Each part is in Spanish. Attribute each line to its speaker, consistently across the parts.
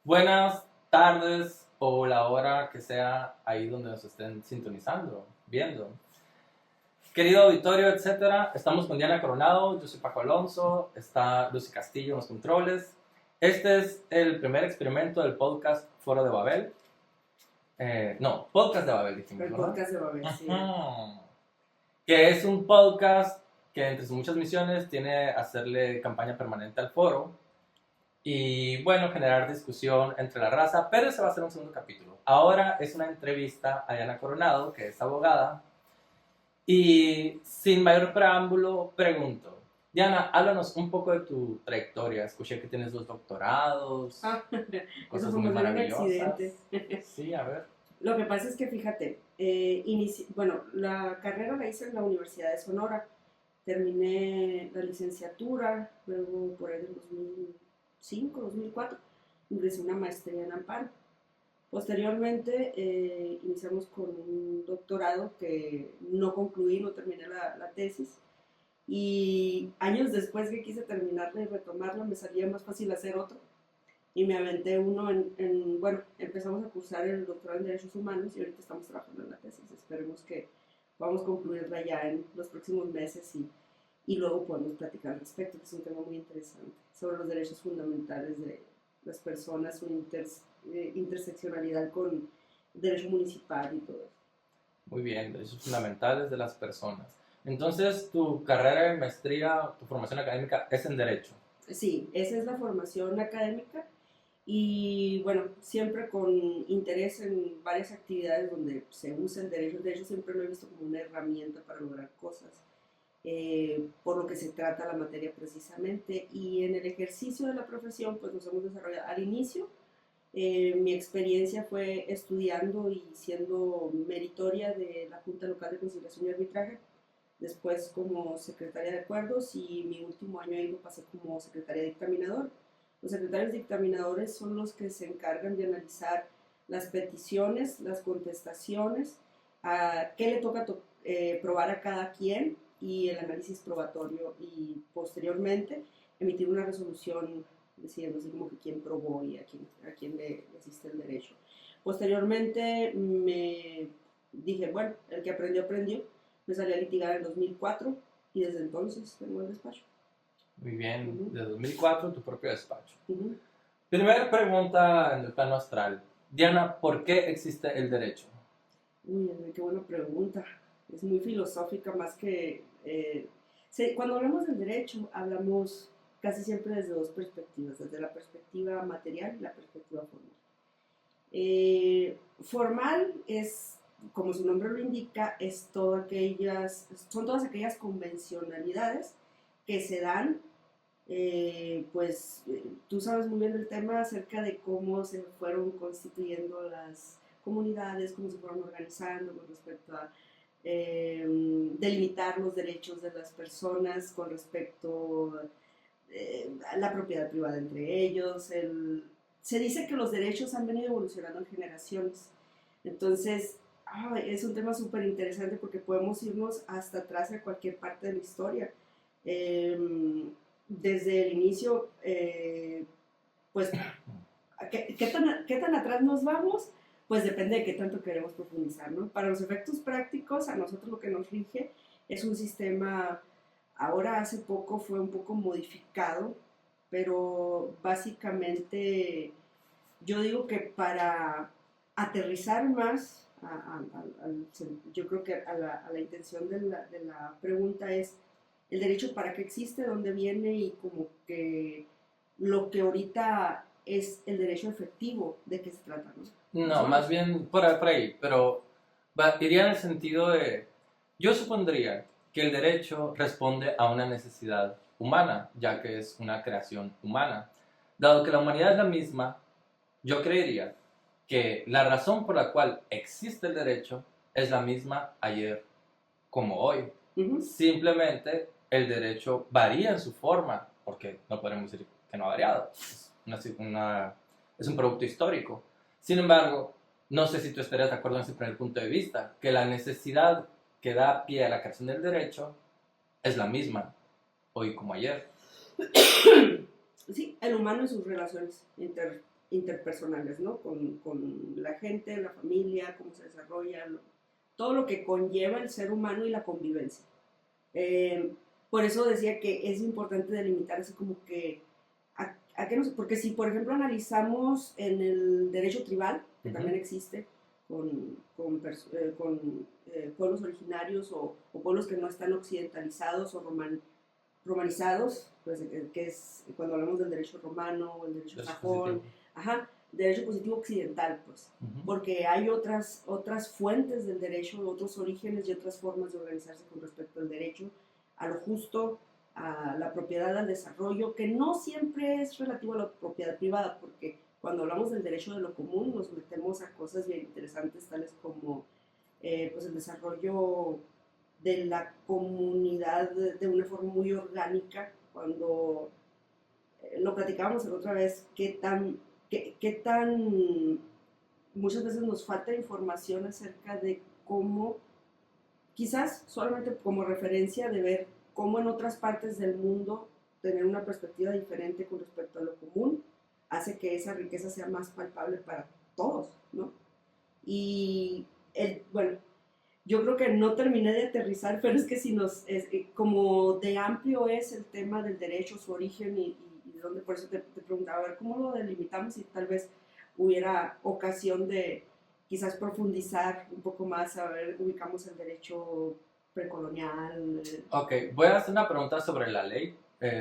Speaker 1: Buenas tardes o la hora que sea ahí donde nos estén sintonizando, viendo. Querido auditorio, etcétera, estamos con Diana Coronado, yo soy Paco Alonso, está Lucy Castillo en los controles. Este es el primer experimento del podcast Foro de Babel. No, Podcast de Babel, dijimos,
Speaker 2: El
Speaker 1: ¿verdad?
Speaker 2: podcast de Babel, sí.
Speaker 1: Que es un podcast que entre sus muchas misiones tiene hacerle campaña permanente al foro y bueno, generar discusión entre la raza, pero ese va a ser un segundo capítulo. Ahora es una entrevista a Diana Coronado, que es abogada, y sin mayor preámbulo pregunto, Diana, háblanos un poco de tu trayectoria. Escuché que tienes 2 doctorados,
Speaker 2: Eso
Speaker 1: cosas
Speaker 2: fue
Speaker 1: muy
Speaker 2: un
Speaker 1: maravillosas.
Speaker 2: accidente.
Speaker 1: Sí, a ver.
Speaker 2: Lo que pasa es que, fíjate, bueno, la carrera la hice en la Universidad de Sonora. Terminé la licenciatura, luego por ahí del 2005, 2004, ingresé una maestría en Amparo. Posteriormente iniciamos con un doctorado que no concluí, no terminé la tesis. Y años después que quise terminarla y retomarla, me salía más fácil hacer otro. Y me aventé uno bueno, empezamos a cursar el doctorado en Derechos Humanos y ahorita estamos trabajando en la tesis. Esperemos que podamos concluirla ya en los próximos meses y luego podemos platicar al respecto, que es un tema muy interesante, sobre los derechos fundamentales de las personas, su interseccionalidad con derecho municipal y todo eso.
Speaker 1: Muy bien, derechos fundamentales de las personas. Entonces, tu carrera de maestría, tu formación académica es en Derecho.
Speaker 2: Sí, esa es la formación académica y bueno, siempre con interés en varias actividades donde se usa el derecho. El derecho siempre lo he visto como una herramienta para lograr cosas, por lo que se trata la materia precisamente. Y en el ejercicio de la profesión, pues nos hemos desarrollado al inicio. Mi experiencia fue estudiando y siendo meritoria de la Junta Local de Conciliación y Arbitraje, después como secretaria de acuerdos y mi último año ahí lo pasé como secretaria dictaminador. Los secretarios dictaminadores son los que se encargan de analizar las peticiones, las contestaciones, a qué le toca probar a cada quien y el análisis probatorio y posteriormente emitir una resolución diciendo así como que quién probó y a quién le asiste el derecho. Posteriormente me dije, bueno, el que aprendió, aprendió. Me salí a litigar en 2004 y desde entonces tengo el despacho.
Speaker 1: Muy bien, de 2004 tu propio despacho.
Speaker 2: Uh-huh.
Speaker 1: Primera pregunta en el plano astral. Diana, ¿por qué existe el derecho?
Speaker 2: Uy, qué buena pregunta. Es muy filosófica más que... cuando hablamos del derecho, hablamos casi siempre desde dos perspectivas, desde la perspectiva material y la perspectiva formal. Formal es, como su nombre lo indica, son todas aquellas convencionalidades que se dan, tú sabes muy bien del tema acerca de cómo se fueron constituyendo las comunidades, cómo se fueron organizando con respecto a delimitar los derechos de las personas con respecto a la propiedad privada entre ellos. Se dice que los derechos han venido evolucionando en generaciones. Entonces, es un tema súper interesante porque podemos irnos hasta atrás a cualquier parte de la historia. Desde el inicio, pues, ¿qué tan atrás nos vamos? Pues depende de qué tanto queremos profundizar, ¿no? Para los efectos prácticos, a nosotros lo que nos rige es un sistema, ahora hace poco fue un poco modificado, pero básicamente yo digo que para aterrizar más, yo creo que a la intención de la pregunta es el derecho para qué existe, dónde viene y como que lo que ahorita es el derecho efectivo, de qué se trata, ¿no?
Speaker 1: No, más bien por ahí, pero iría en el sentido de, yo supondría que el derecho responde a una necesidad humana, ya que es una creación humana. Dado que la humanidad es la misma, yo creería que la razón por la cual existe el derecho es la misma ayer como hoy.
Speaker 2: Uh-huh.
Speaker 1: Simplemente el derecho varía en su forma, porque no podemos decir que no ha variado. Es un producto histórico. Sin embargo, no sé si tú estarías de acuerdo en ese primer punto de vista, que la necesidad que da pie a la creación del derecho es la misma hoy como ayer.
Speaker 2: Sí, el humano y sus relaciones interpersonales, ¿no? Con la gente, la familia, cómo se desarrolla, todo lo que conlleva el ser humano y la convivencia. Por eso decía que es importante delimitar así como que, a qué porque si por ejemplo analizamos en el derecho tribal, que también existe, con pueblos originarios o pueblos que no están occidentalizados o romanizados, pues, que es cuando hablamos del derecho romano, el derecho sajón, derecho positivo occidental, pues, porque hay otras fuentes del derecho, otros orígenes y otras formas de organizarse con respecto al derecho, a lo justo, a la propiedad, al desarrollo, que no siempre es relativo a la propiedad privada, porque cuando hablamos del derecho de lo común nos metemos a cosas bien interesantes, tales como pues el desarrollo de la comunidad de una forma muy orgánica, cuando lo platicábamos la otra vez, qué tan muchas veces nos falta información acerca de cómo, quizás solamente como referencia de ver cómo en otras partes del mundo tener una perspectiva diferente con respecto a lo común hace que esa riqueza sea más palpable para todos, ¿no? Y, bueno, yo creo que no terminé de aterrizar, pero es que si como de amplio es el tema del derecho, su origen y donde, por eso te preguntaba, a ver, ¿cómo lo delimitamos? Y tal vez hubiera ocasión de quizás profundizar un poco más, a ver, ubicamos el derecho precolonial.
Speaker 1: Ok, voy a hacer una pregunta sobre la ley,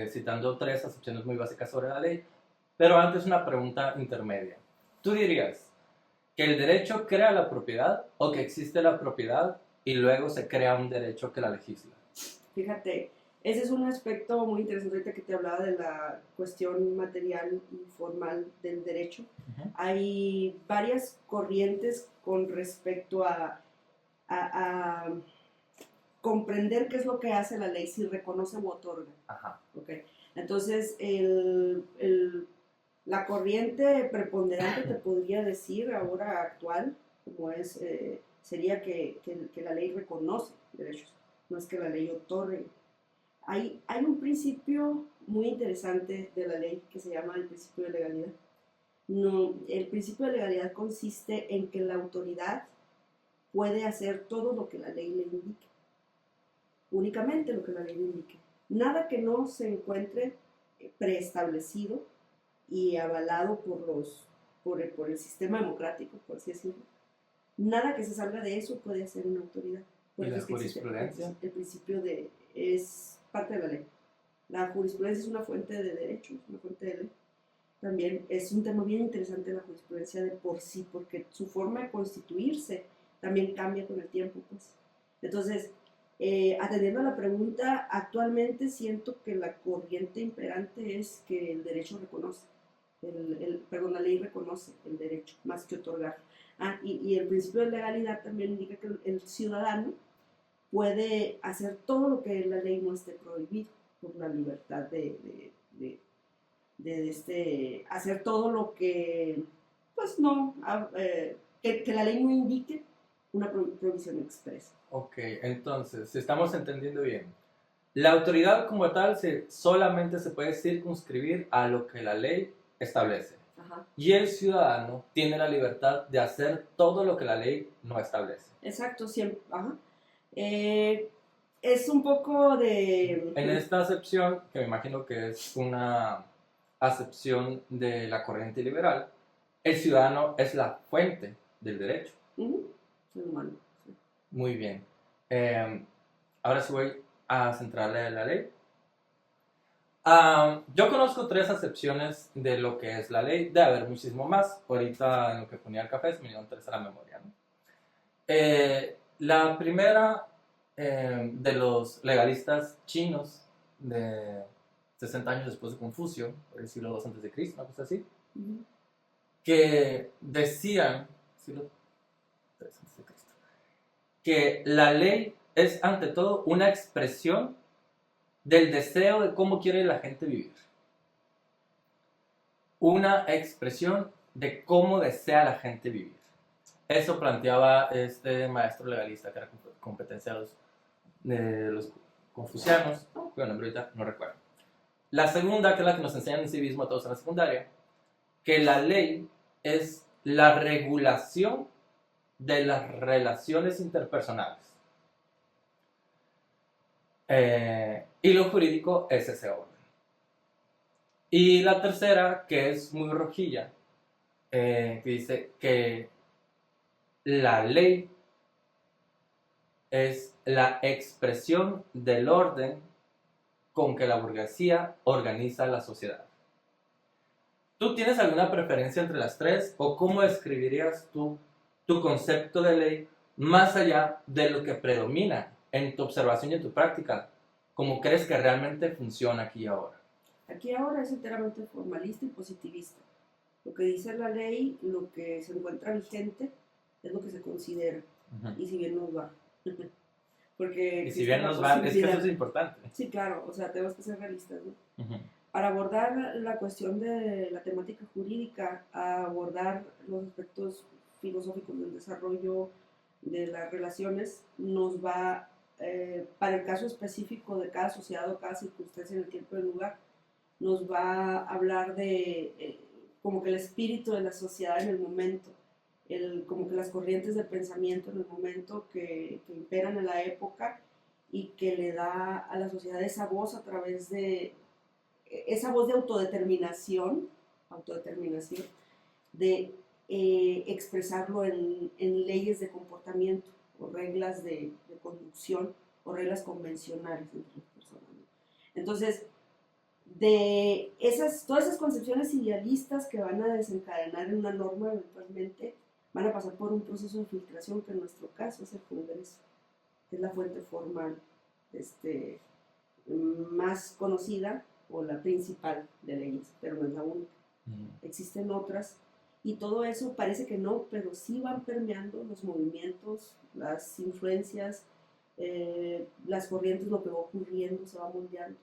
Speaker 1: citando 3 acepciones muy básicas sobre la ley, pero antes una pregunta intermedia. ¿Tú dirías que el derecho crea la propiedad o que existe la propiedad y luego se crea un derecho que la legisla?
Speaker 2: Fíjate, ese es un aspecto muy interesante ahorita que te hablaba de la cuestión material y formal del derecho. Hay varias corrientes con respecto a comprender qué es lo que hace la ley, si reconoce u otorga. Okay. Entonces, la corriente preponderante, te podría decir ahora actual, como es, sería que la ley reconoce derechos, no es que la ley otorgue. Hay un principio muy interesante de la ley que se llama el principio de legalidad. No, el principio de legalidad consiste en que la autoridad puede hacer todo lo que la ley le indique, únicamente lo que la ley le indique. Nada que no se encuentre preestablecido y avalado por el sistema democrático, por así decirlo. Nada que se salga de eso puede hacer una autoridad.
Speaker 1: ¿Y la jurisprudencia?
Speaker 2: El principio es parte de la ley. La jurisprudencia es una fuente de derecho, una fuente de ley. También es un tema bien interesante la jurisprudencia de por sí, porque su forma de constituirse también cambia con el tiempo, pues. Entonces, atendiendo a la pregunta, actualmente siento que la corriente imperante es que el derecho reconoce, la ley reconoce el derecho, más que otorgar. Y el principio de legalidad también indica que el ciudadano puede hacer todo lo que en la ley no esté prohibido, por la libertad de hacer todo lo que, pues no, que la ley no indique una prohibición expresa.
Speaker 1: Ok, entonces, si estamos entendiendo bien, la autoridad como tal solamente se puede circunscribir a lo que la ley establece. Y el ciudadano tiene la libertad de hacer todo lo que la ley no establece.
Speaker 2: Exacto, siempre. Es un poco de...
Speaker 1: En esta acepción, que me imagino que es una acepción de la corriente liberal, el ciudadano es la fuente del derecho.
Speaker 2: Ser humano. Sí.
Speaker 1: Muy bien. Ahora sí voy a centrarle en la ley. Yo conozco 3 acepciones de lo que es la ley. Debe haber muchísimo más. Ahorita en lo que ponía el café se me dieron 3 a la memoria, ¿no? La primera de los legalistas chinos de 60 años después de Confucio, por el siglo II a.C., una cosa así, que decían, siglo III a.C., que la ley es ante todo una expresión del deseo de cómo quiere la gente vivir. Una expresión de cómo desea la gente vivir. Eso planteaba este maestro legalista que era competencia de los confucianos, cuyo nombre ahorita no recuerdo. La segunda, que es la que nos enseñan en civismo a todos en la secundaria, que la ley es la regulación de las relaciones interpersonales. Y lo jurídico es ese orden. Y la tercera, que es muy rojilla, que dice que la ley es la expresión del orden con que la burguesía organiza la sociedad. ¿Tú tienes alguna preferencia entre las tres o cómo describirías tú tu concepto de ley más allá de lo que predomina en tu observación y en tu práctica? ¿Cómo crees que realmente funciona aquí y ahora?
Speaker 2: Aquí ahora es enteramente formalista y positivista. Lo que dice la ley, lo que se encuentra vigente, es lo que se considera. Y si bien nos va. Porque
Speaker 1: y si bien nos va, es que eso es importante.
Speaker 2: Sí, claro, o sea, tenemos que ser realistas, ¿no? Para abordar la cuestión de la temática jurídica, a abordar los aspectos filosóficos del desarrollo de las relaciones, nos va, para el caso específico de cada sociedad o cada circunstancia en el tiempo y el lugar, nos va a hablar de como que el espíritu de la sociedad en el momento, como que las corrientes de pensamiento en el momento que imperan en la época y que le da a la sociedad esa voz a través de esa voz de autodeterminación, de expresarlo en leyes de comportamiento o reglas de conducción o reglas convencionales entre las personas. Entonces, todas esas concepciones idealistas que van a desencadenar en una norma eventualmente van a pasar por un proceso de filtración que en nuestro caso es el Congreso, que es la fuente formal más conocida o la principal de leyes, pero no es la única. Existen otras y todo eso parece que no, pero sí van permeando los movimientos, las influencias, las corrientes, lo que va ocurriendo, se va moldeando.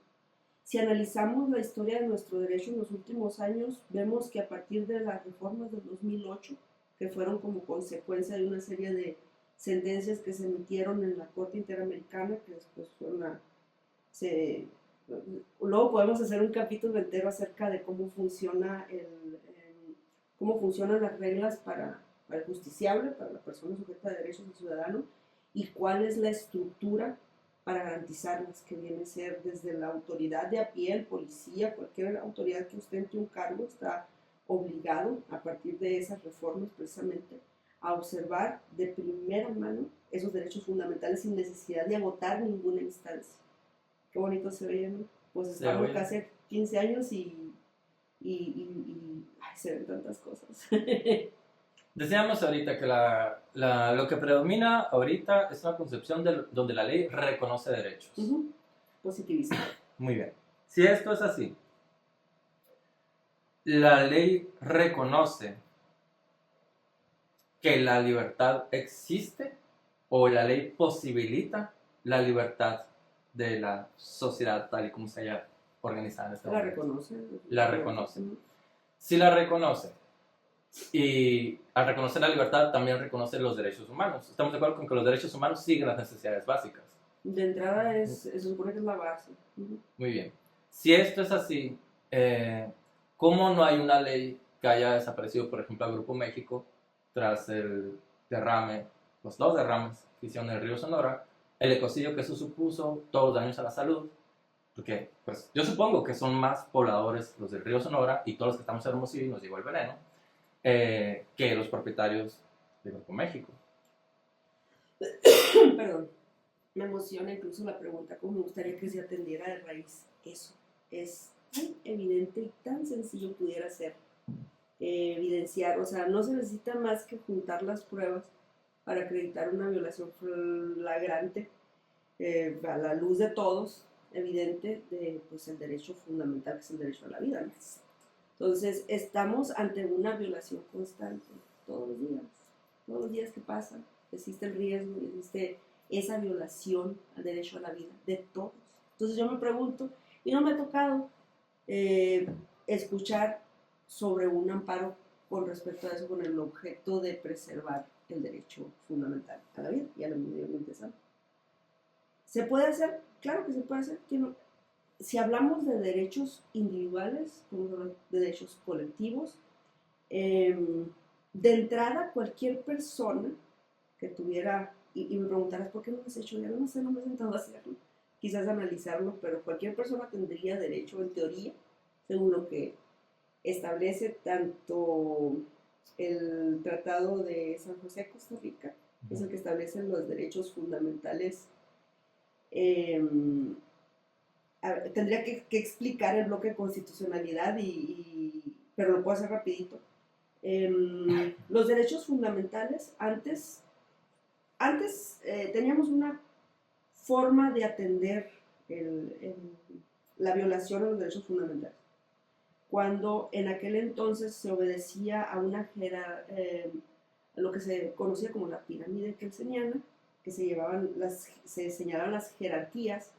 Speaker 2: Si analizamos la historia de nuestro derecho en los últimos años, vemos que a partir de las reformas del 2008, que fueron como consecuencia de una serie de sentencias que se emitieron en la Corte Interamericana, que después fueron luego podemos hacer un capítulo entero acerca de cómo funciona cómo funcionan las reglas para el justiciable, para la persona sujeta de derechos del ciudadano, y cuál es la estructura para garantizarlas, que viene a ser desde la autoridad de a pie, el policía, cualquier autoridad que ostente un cargo está obligado, a partir de esas reformas precisamente, a observar de primera mano esos derechos fundamentales sin necesidad de agotar ninguna instancia. Qué bonito se veía, ¿no? Pues estamos casi 15 años y ay, se ven tantas cosas.
Speaker 1: Decíamos ahorita que lo que predomina ahorita es una concepción donde la ley reconoce derechos.
Speaker 2: Positivista.
Speaker 1: Muy bien. Si esto es así, la ley reconoce que la libertad existe o la ley posibilita la libertad de la sociedad tal y como se haya organizada en este momento. La reconoce. Si la reconoce, y al reconocer la libertad también reconoce los derechos humanos. Estamos de acuerdo con que los derechos humanos siguen las necesidades básicas.
Speaker 2: De entrada se supone que es la base.
Speaker 1: Muy bien. Si esto es así, ¿cómo no hay una ley que haya desaparecido, por ejemplo, al Grupo México tras el derrame, los 2 derrames que hicieron en el río Sonora, el ecocidio que eso supuso, todos los daños a la salud? Porque pues, yo supongo que son más pobladores los del río Sonora y todos los que estamos en Hermosillo y nos llegó el veneno, que los propietarios de Grupo México.
Speaker 2: Perdón, me emociona incluso la pregunta, cómo me gustaría que se atendiera de raíz. Eso es tan evidente y tan sencillo pudiera ser evidenciar, o sea, no se necesita más que juntar las pruebas para acreditar una violación flagrante a la luz de todos, evidente, de pues, el derecho fundamental, que es el derecho a la vida, ¿no? Entonces, estamos ante una violación constante, todos los días que pasan, existe el riesgo, existe esa violación al derecho a la vida de todos. Entonces, yo me pregunto, y no me ha tocado escuchar sobre un amparo con respecto a eso, con el objeto de preservar el derecho fundamental a la vida y al medio ambiente sano. ¿Se puede hacer? Claro que se puede hacer. Si hablamos de derechos individuales, podemos hablar de derechos colectivos, de entrada, cualquier persona que tuviera, y me preguntarás, ¿por qué no lo has hecho? Ya no sé, no me he sentado a hacerlo, quizás analizarlo, pero cualquier persona tendría derecho, en teoría, según lo que establece tanto el Tratado de San José, Costa Rica, que es el que establece los derechos fundamentales. Tendría que explicar el bloque de constitucionalidad, pero lo puedo hacer rapidito. Los derechos fundamentales, antes teníamos una forma de atender la violación de los derechos fundamentales. Cuando en aquel entonces se obedecía a lo que se conocía como la pirámide kelseniana, que se señalaban las jerarquías,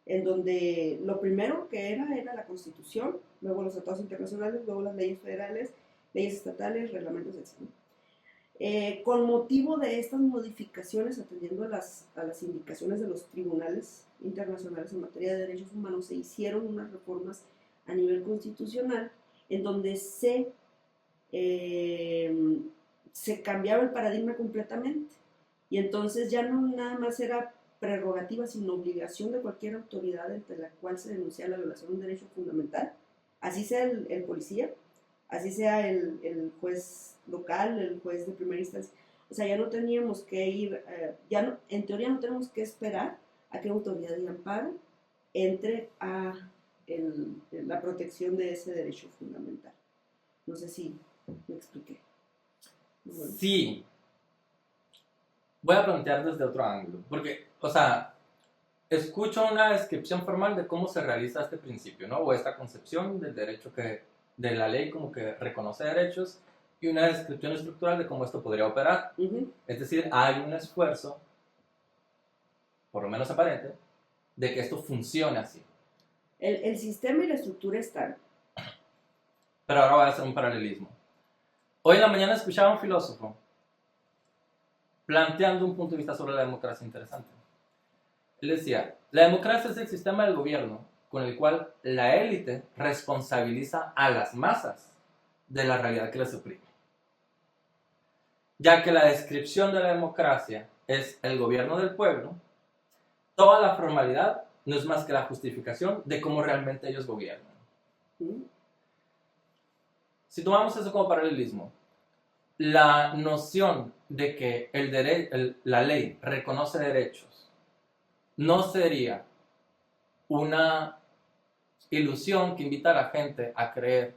Speaker 2: en donde lo primero que era la Constitución, luego los tratados internacionales, luego las leyes federales, leyes estatales, reglamentos, etc. Con motivo de estas modificaciones, atendiendo a las indicaciones de los tribunales internacionales en materia de derechos humanos, se hicieron unas reformas a nivel constitucional en donde se cambiaba el paradigma completamente, y entonces ya no nada más era prerrogativa sino obligación de cualquier autoridad entre la cual se denuncia la violación de un derecho fundamental, así sea el policía, así sea el juez local, el juez de primera instancia. O sea, ya no teníamos que ir, en teoría no tenemos que esperar a que la autoridad de amparo entre a la protección de ese derecho fundamental. No sé si me expliqué.
Speaker 1: Bueno. Sí. Voy a plantear desde otro ángulo, porque, o sea, escucho una descripción formal de cómo se realiza este principio, ¿no? O esta concepción del derecho de la ley como que reconoce derechos, y una descripción estructural de cómo esto podría operar. Es decir, hay un esfuerzo, por lo menos aparente, de que esto funcione así.
Speaker 2: El sistema y la estructura están.
Speaker 1: Pero ahora voy a hacer un paralelismo. Hoy en la mañana escuchaba a un filósofo planteando un punto de vista sobre la democracia interesante. Él decía, la democracia es el sistema del gobierno con el cual la élite responsabiliza a las masas de la realidad que les oprime. Ya que la descripción de la democracia es el gobierno del pueblo, toda la formalidad no es más que la justificación de cómo realmente ellos gobiernan. Si tomamos eso como paralelismo, la noción de que la ley reconoce derechos no sería una ilusión que invita a la gente a creer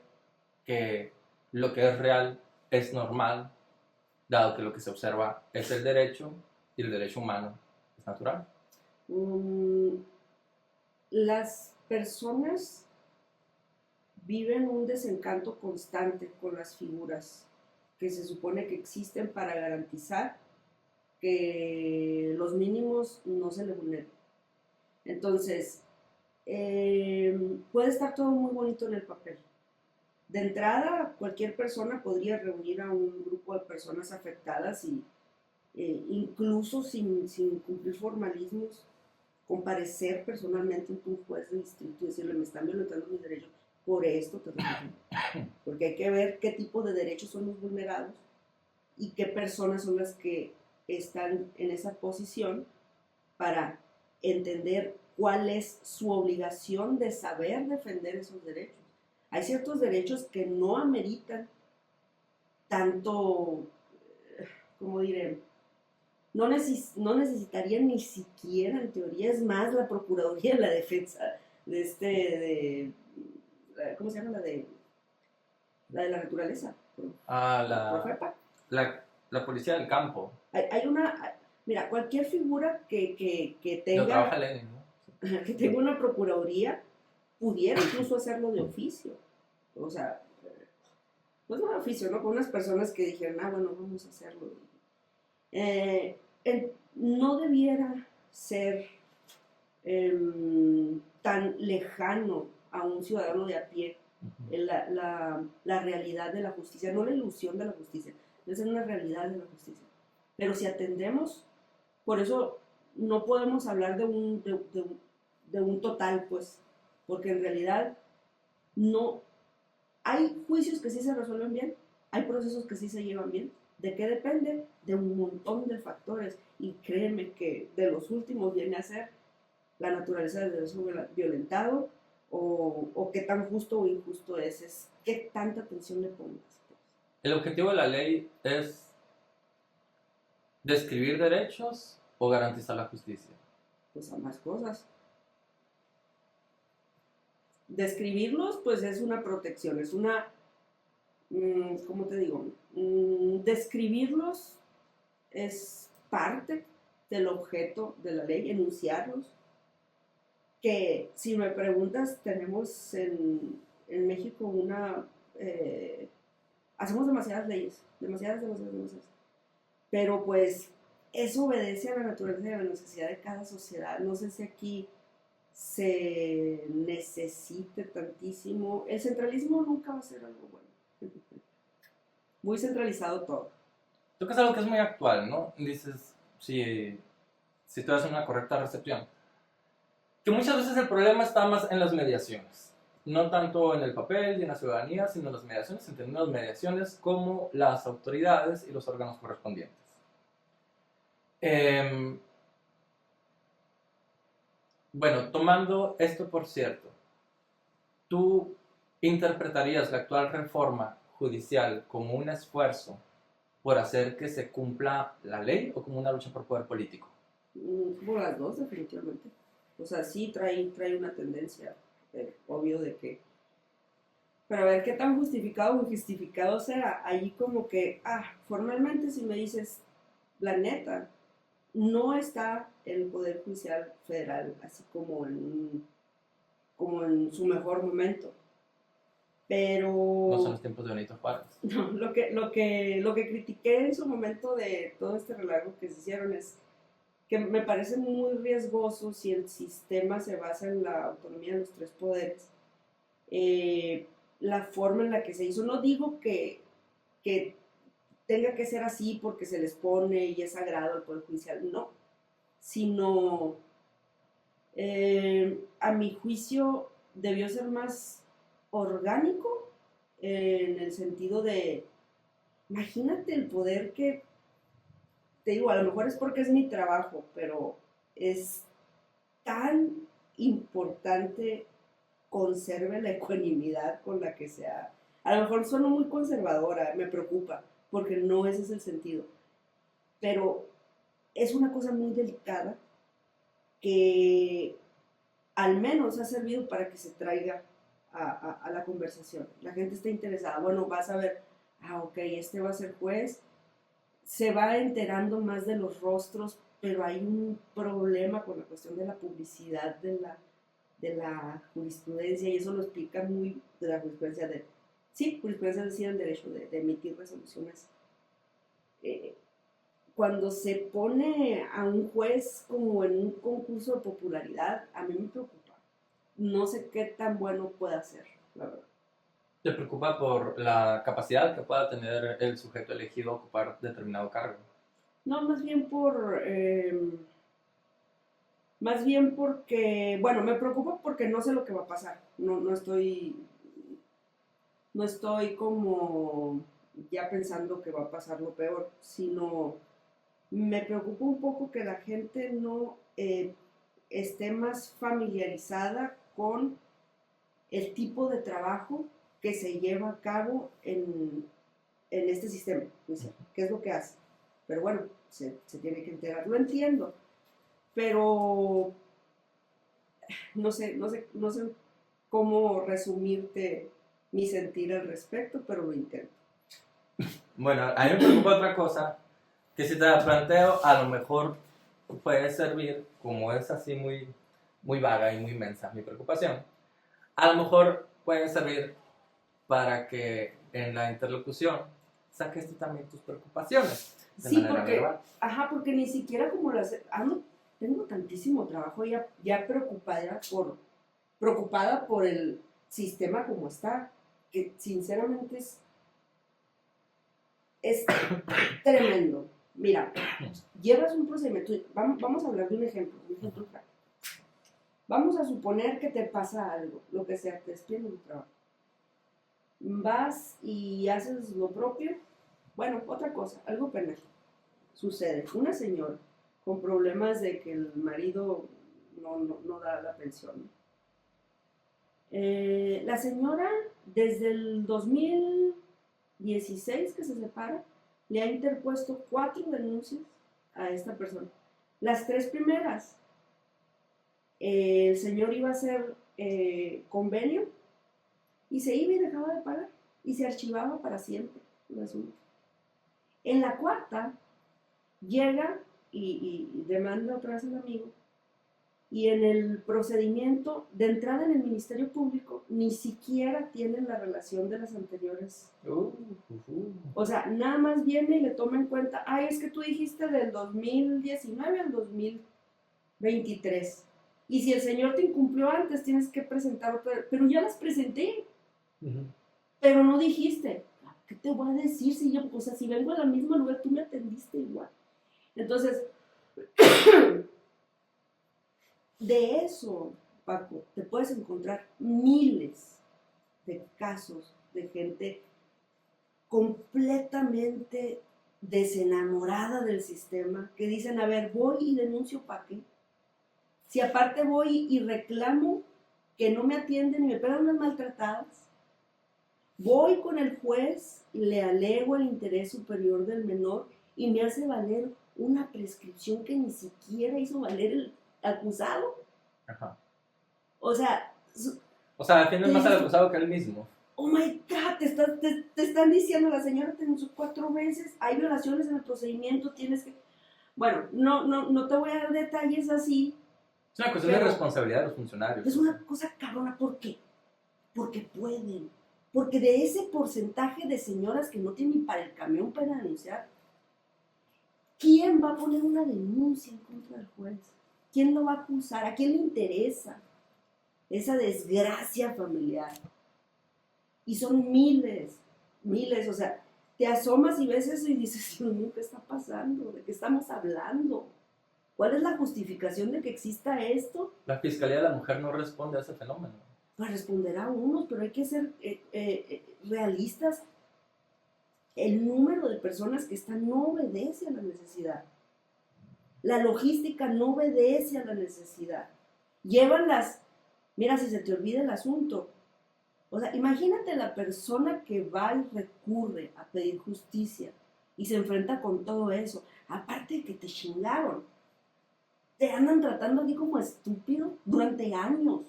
Speaker 1: que lo que es real es normal, dado que lo que se observa es el derecho y el derecho humano es natural.
Speaker 2: Las personas viven un desencanto constante con las figuras que se supone que existen para garantizar que los mínimos no se le vulneren. Entonces, puede estar todo muy bonito en el papel. De entrada, cualquier persona podría reunir a un grupo de personas afectadas y incluso sin cumplir formalismos, comparecer personalmente ante un juez de distrito y decirle, me están violentando mis derechos, por esto te defiendo. Porque hay que ver qué tipo de derechos son los vulnerados y qué personas son las que están en esa posición para entender cuál es su obligación de saber defender esos derechos. Hay ciertos derechos que no ameritan tanto, ¿cómo diré? No necesitarían ni siquiera, en teoría, es más la Procuraduría de la Defensa ¿cómo se llama? La de la naturaleza.
Speaker 1: La policía del campo.
Speaker 2: Hay una, mira, cualquier figura que tenga,
Speaker 1: Lenin, ¿no?
Speaker 2: Que tenga una procuraduría pudiera incluso hacerlo de oficio. O sea, pues no de oficio, ¿no? Con unas personas que dijeran, bueno, vamos a hacerlo. No debiera ser tan lejano a un ciudadano de a pie la realidad de la justicia, no la ilusión de la justicia, debe ser una realidad de la justicia. Pero si atendemos, por eso no podemos hablar de un total, pues, porque en realidad no hay juicios que sí se resuelven bien hay procesos que sí se llevan bien. ¿De qué depende? De un montón de factores. Y créeme que de los últimos viene a ser la naturaleza del derecho violentado o qué tan justo o injusto es qué tanta atención le pongas.
Speaker 1: El objetivo de la ley es describir derechos o garantizar la justicia.
Speaker 2: Pues ambas cosas. Describirlos, pues es una protección, es una, ¿cómo te digo? Describirlos es parte del objeto de la ley, enunciarlos. Que si me preguntas, tenemos en México hacemos demasiadas leyes, demasiadas. Pero pues eso obedece a la naturaleza y a la necesidad de cada sociedad. No sé si aquí se necesite tantísimo. El centralismo nunca va a ser algo bueno. Muy centralizado todo.
Speaker 1: Creo que es algo que es muy actual, ¿no? Dices, si tú haces una correcta recepción. Que muchas veces el problema está más en las mediaciones. No tanto en el papel y en la ciudadanía, sino en las mediaciones, entendiendo las mediaciones como las autoridades y los órganos correspondientes. Bueno, tomando esto por cierto, ¿tú interpretarías la actual reforma judicial como un esfuerzo por hacer que se cumpla la ley o como una lucha por poder político?
Speaker 2: Por las dos, definitivamente. O sea, sí trae una tendencia, obvio, de que... Pero a ver qué tan justificado o injustificado sea. Ahí como que, formalmente si me dices, la neta, no está el Poder Judicial Federal así como en su mejor momento. Pero...
Speaker 1: No son los tiempos de Benito Juárez.
Speaker 2: No, lo que critiqué en su momento de todo este relajo que se hicieron es que me parece muy riesgoso si el sistema se basa en la autonomía de los tres poderes. La forma en la que se hizo, no digo que tenga que ser así porque se les pone y es sagrado al Poder Judicial, no, sino a mi juicio debió ser más orgánico en el sentido de, imagínate el poder que, te digo, a lo mejor es porque es mi trabajo, pero es tan importante conserve la ecuanimidad con la que sea. A lo mejor sueno muy conservadora, me preocupa, porque no ese es el sentido. Pero es una cosa muy delicada que al menos ha servido para que se traiga a la conversación. La gente está interesada. Bueno, vas a ver, ok, este va a ser juez. Se va enterando más de los rostros, pero hay un problema con la cuestión de la publicidad de la jurisprudencia, y eso lo explica muy de la jurisprudencia jurisprudencia decía el derecho de emitir resoluciones. Cuando se pone a un juez como en un concurso de popularidad, a mí me preocupa. No sé qué tan bueno pueda ser, la verdad.
Speaker 1: ¿Te preocupa por la capacidad que pueda tener el sujeto elegido a ocupar determinado cargo?
Speaker 2: No, más bien porque, bueno, me preocupa porque no sé lo que va a pasar. No estoy como ya pensando que va a pasar lo peor, sino me preocupa un poco que la gente no esté más familiarizada con el tipo de trabajo que se lleva a cabo en este sistema, qué es lo que hace. Pero bueno, se tiene que enterar. Lo entiendo, pero no sé cómo resumirte mi sentir al respecto, pero lo intento.
Speaker 1: Bueno, a mí me preocupa otra cosa, que si te la planteo, a lo mejor puede servir, como es así muy, muy vaga y muy inmensa mi preocupación, a lo mejor puede servir para que en la interlocución saques tú también tus preocupaciones.
Speaker 2: Sí, porque ni siquiera como tengo tantísimo trabajo ya preocupada por el sistema como está, que sinceramente es tremendo. Mira, llevas un procedimiento, vamos a hablar de un ejemplo práctico. Vamos a suponer que te pasa algo, lo que sea, te despiden de tu trabajo. vas y haces lo propio. Bueno, otra cosa, algo penal. Sucede, una señora con problemas de que el marido no da la pensión. La señora, desde el 2016 que se separa, le ha interpuesto 4 denuncias a esta persona. Las 3 primeras, el señor iba a hacer convenio y se iba y dejaba de pagar y se archivaba para siempre el asunto. En la 4ª, llega y demanda otra vez al amigo, y en el procedimiento de entrada en el Ministerio Público ni siquiera tienen la relación de las anteriores. O sea, nada más viene y le toma en cuenta, ay, es que tú dijiste del 2019 al 2023. Y si el señor te incumplió antes, tienes que presentar otra. Pero ya las presenté. Pero no dijiste. ¿Qué te voy a decir si yo, o sea, si vengo a la misma lugar, tú me atendiste igual? Entonces, de eso, Paco, te puedes encontrar miles de casos de gente completamente desenamorada del sistema, que dicen, a ver, voy y denuncio para qué. Si aparte voy y reclamo que no me atienden y me pegan unas maltratadas, voy con el juez, le alego el interés superior del menor y me hace valer una prescripción que ni siquiera hizo valer el acusado.
Speaker 1: Ajá.
Speaker 2: O sea,
Speaker 1: defienden más al acusado que él mismo.
Speaker 2: Oh my God, te están diciendo, la señora te denunció 4 veces, hay violaciones en el procedimiento, tienes que. Bueno, no te voy a dar detalles así.
Speaker 1: Es una cuestión de responsabilidad de los funcionarios.
Speaker 2: Es una cosa cabrona, ¿por qué? Porque pueden. Porque de ese porcentaje de señoras que no tienen ni para el camión para denunciar, ¿quién va a poner una denuncia en contra del juez? ¿Quién lo va a acusar? ¿A quién le interesa esa desgracia familiar? Y son miles, o sea, te asomas y ves eso y dices, Dios mío, ¿qué está pasando? ¿De qué estamos hablando? ¿Cuál es la justificación de que exista esto?
Speaker 1: La Fiscalía de la Mujer no responde a ese fenómeno.
Speaker 2: Pues responderá a unos, pero hay que ser realistas. El número de personas que están no obedece a la necesidad. La logística no obedece a la necesidad. Llevan mira, si se te olvida el asunto. O sea, imagínate la persona que va y recurre a pedir justicia y se enfrenta con todo eso. Aparte de que te chingaron, te andan tratando aquí como estúpido durante años.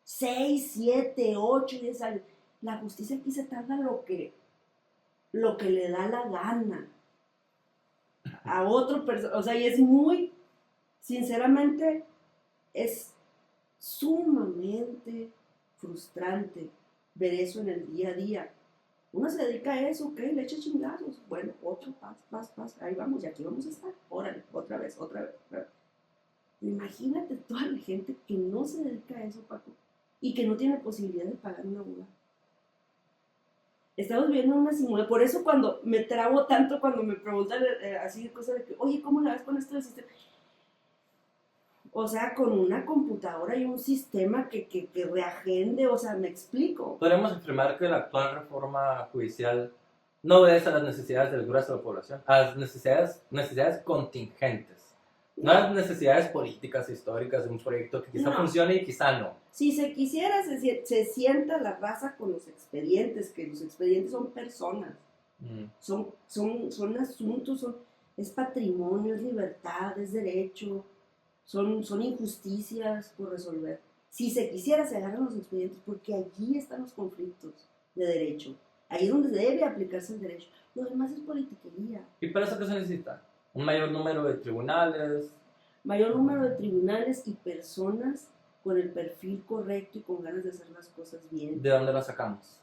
Speaker 2: 6, 7, 8, 10 años. La justicia aquí se tarda lo que le da la gana a otro persona. O sea, y es muy, sinceramente, es sumamente frustrante ver eso en el día a día. Uno se dedica a eso, ok, le echa chingazos. Bueno, otro, paz, ahí vamos, y aquí vamos a estar. Órale, otra vez. Imagínate toda la gente que no se dedica a eso, Paco, y que no tiene posibilidad de pagar una abogado. Estamos viviendo una simulación. Por eso cuando me trabo tanto, cuando me preguntan así cosas de que, oye, ¿cómo la ves con esto del sistema? O sea, con una computadora y un sistema que reagende, o sea, me explico.
Speaker 1: Podríamos afirmar que la actual reforma judicial no obedece a las necesidades del grueso de la población, a las necesidades contingentes, no a las necesidades políticas, históricas de un proyecto que quizá funcione y quizá no.
Speaker 2: Si se quisiera, se sienta la raza con los expedientes, que los expedientes son personas, son asuntos, es patrimonio, es libertad, es derecho. Son injusticias por resolver. Si se quisiera, se agarran los expedientes, porque allí están los conflictos de derecho. Ahí es donde debe aplicarse el derecho. Lo demás es politiquería.
Speaker 1: ¿Y para eso qué se necesita? ¿Un mayor número de tribunales?
Speaker 2: Mayor número de tribunales y personas con el perfil correcto y con ganas de hacer las cosas bien.
Speaker 1: ¿De dónde las sacamos?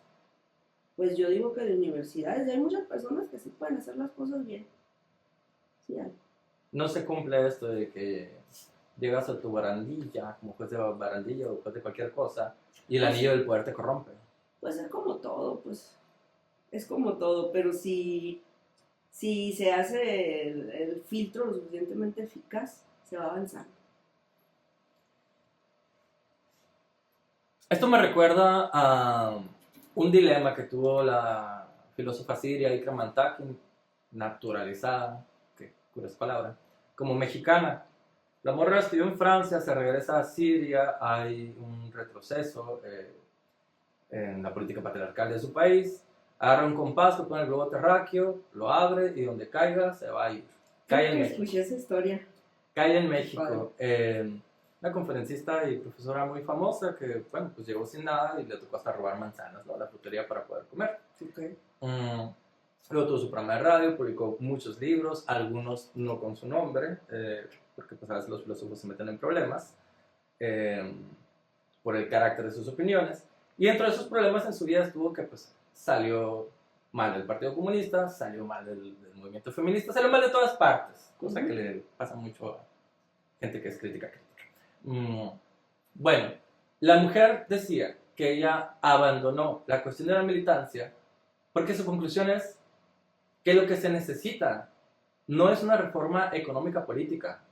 Speaker 2: Pues yo digo que de universidades. Hay muchas personas que sí pueden hacer las cosas bien. Sí hay.
Speaker 1: No se cumple esto de que llegas a tu barandilla, como juez de barandilla o juez de cualquier cosa, y el anillo del poder te corrompe.
Speaker 2: Pues es como todo, es como todo, pero si se hace el filtro lo suficientemente eficaz, se va avanzando.
Speaker 1: Esto me recuerda a un dilema que tuvo la filósofa siria Ikram Mantakin, naturalizada, que curiosa palabra, como mexicana. La morra estudió en Francia, se regresa a Siria, hay un retroceso en la política patriarcal de su país, agarra un compás, lo pone en el globo terráqueo, lo abre y donde caiga se va a ir. Cae en México.
Speaker 2: Escuché esa historia.
Speaker 1: Cae en México. Una conferencista y profesora muy famosa que, bueno, pues llegó sin nada y le tocó hasta robar manzanas, ¿no? La frutería para poder comer.
Speaker 2: Okay.
Speaker 1: Luego tuvo su programa de radio, publicó muchos libros, algunos no con su nombre, porque pues a veces los filósofos se meten en problemas por el carácter de sus opiniones. Y dentro de esos problemas en su vida estuvo que pues salió mal del Partido Comunista, salió mal del movimiento feminista, salió mal de todas partes, cosa que le pasa mucho a gente que es crítica. Bueno, la mujer decía que ella abandonó la cuestión de la militancia porque su conclusión es que lo que se necesita no es una reforma económica política